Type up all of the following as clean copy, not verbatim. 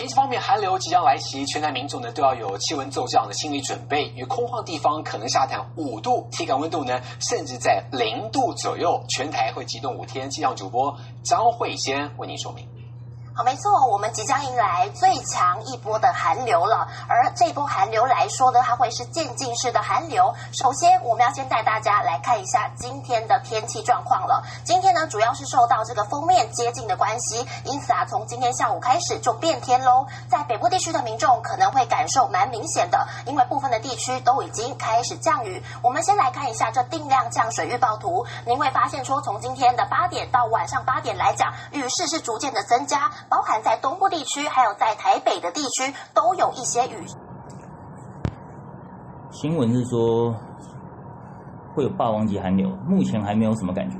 天气方面，寒流即将来袭，全台民众呢都要有气温骤降的心理准备，因为空旷地方可能下探5度，体感温度呢甚至在0度左右。全台会急冻5天，气象主播张慧仙为您说明。好，没错，我们即将迎来最强一波的寒流了。而这波寒流来说呢，它会是渐进式的寒流。首先，我们要先带大家来看一下今天的天气状况了。今天呢，主要是受到这个锋面接近的关系，因此啊，从今天下午开始就变天喽。在北部地区的民众可能会感受蛮明显的，因为部分的地区都已经开始降雨。我们先来看一下这定量降水预报图，您会发现说，从今天的8点到晚上8点来讲，雨势是逐渐的增加。包含在东部地区，还有在台北的地区，都有一些雨。新闻是说会有霸王级寒流，目前还没有什么感觉，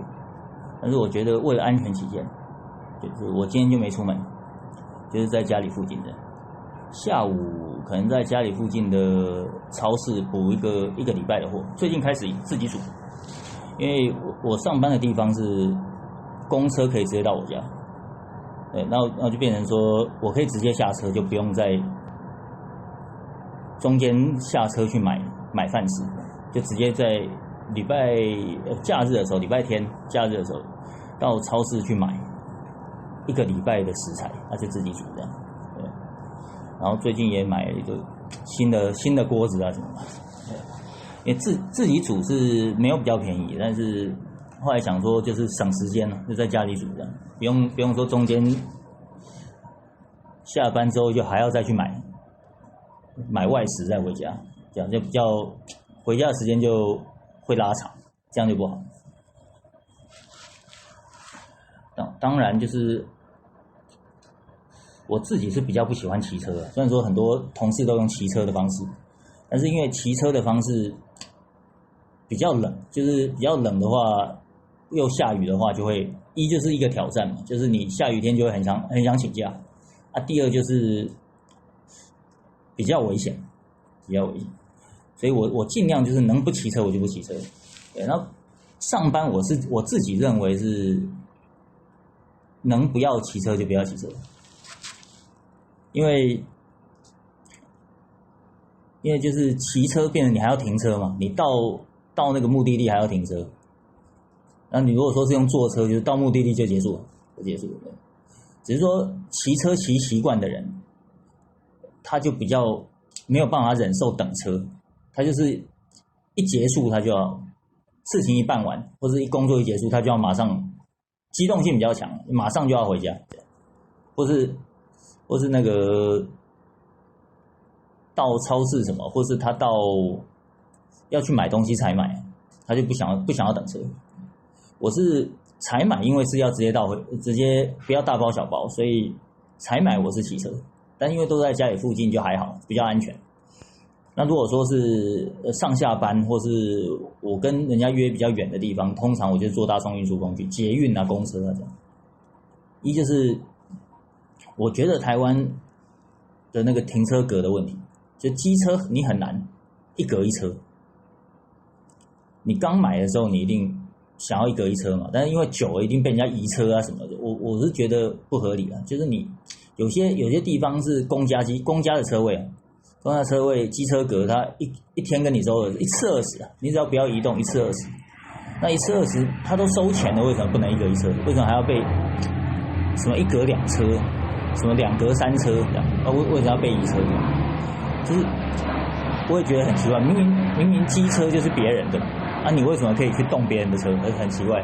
但是我觉得为了安全起见，就是我今天就没出门，就是在家里附近的，下午可能在家里附近的超市补一个礼拜的货。最近开始自己煮，因为我上班的地方是公车可以直接到我家。对，然后就变成说我可以直接下车，就不用在中间下车去买饭吃，就直接在假日的时候，礼拜天假日的时候到超市去买1个礼拜的食材，就自己煮这样。对，然后最近也买了一个新的锅子啊什么的。对，因为自己煮是没有比较便宜，但是后来想说就是省时间了，就在家里煮这样，不用说中间下班之后就还要再去买外食再回家，这样就比较回家的时间就会拉长，这样就不好。当然就是我自己是比较不喜欢骑车的，虽然说很多同事都用骑车的方式，但是因为骑车的方式比较冷，就是比较冷的话又下雨的话，就会就是一个挑战嘛，就是你下雨天就会很想请假第二就是比较危险，所以我尽量就是能不骑车我就不骑车。对，然后上班我自己认为是能不要骑车就不要骑车，因为就是骑车变成你还要停车嘛，你到那个目的地还要停车。那你如果说是用坐车，就是到目的地就结束了。只是说骑车骑习惯的人，他就比较没有办法忍受等车，他就是一结束他就要事情一办完，或者一工作一结束他就要马上，机动性比较强，马上就要回家，或是那个到超市什么，或是他到要去买东西才买，他就不想要等车。我是采买，因为是要直接不要大包小包，所以采买我是骑车，但因为都在家里附近就还好，比较安全。那如果说是上下班，或是我跟人家约比较远的地方，通常我就坐大众运输工具，捷运啊、公车那种。就是我觉得台湾的那个停车格的问题，就机车你很难一格一车。你刚买的时候你一定想要一格一车嘛，但是因为久了一定被人家移车啊什么的，我是觉得不合理啊。就是你有些地方是公家的车位，公家车位机车格它一天跟你收一次20，你只要不要移动一次20，那一次20它都收钱了，为什么不能一格一车？为什么还要被什么1格2车，什么2格3车这样？为什么要被移车？就是我也觉得很奇怪，明明机车就是别人的嘛。你为什么可以去动别人的车？很奇怪。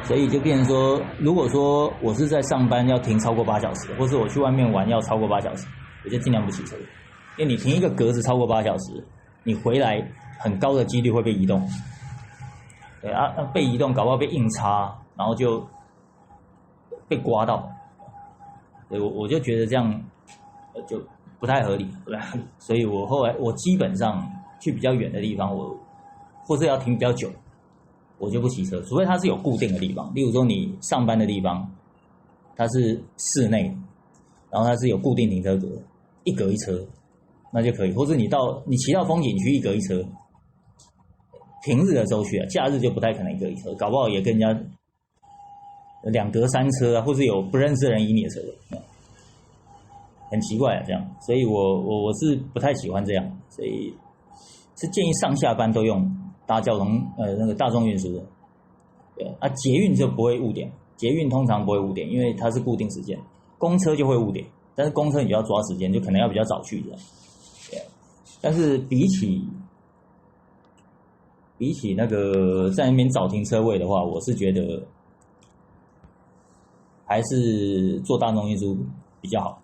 所以就变成说，如果说我是在上班要停超过8小时，或是我去外面玩要超过8小时，我就尽量不骑车，因为你停一个格子超过8小时，你回来很高的几率会被移动。对被移动，搞不好被硬插，然后就被刮到。所以我就觉得这样就不太合理，所以我后来基本上去比较远的地方，或是要停比较久，我就不骑车，除非它是有固定的地方，例如说你上班的地方，它是室内，然后它是有固定停车格，1格1车，那就可以。或是你骑到风景区1格1车，平日的时候去假日就不太可能1格1车，搞不好也跟人家2格3车或是有不认识的人移你的车。很奇怪啊这样，所以我是不太喜欢这样，所以是建议上下班都用搭交通那个大众运输的。对啊，捷运就不会误点，捷运通常不会误点，因为它是固定时间，公车就会误点，但是公车你就要抓时间，就可能要比较早去这样。对啊，但是比起那个在那边找停车位的话，我是觉得还是坐大众运输比较好。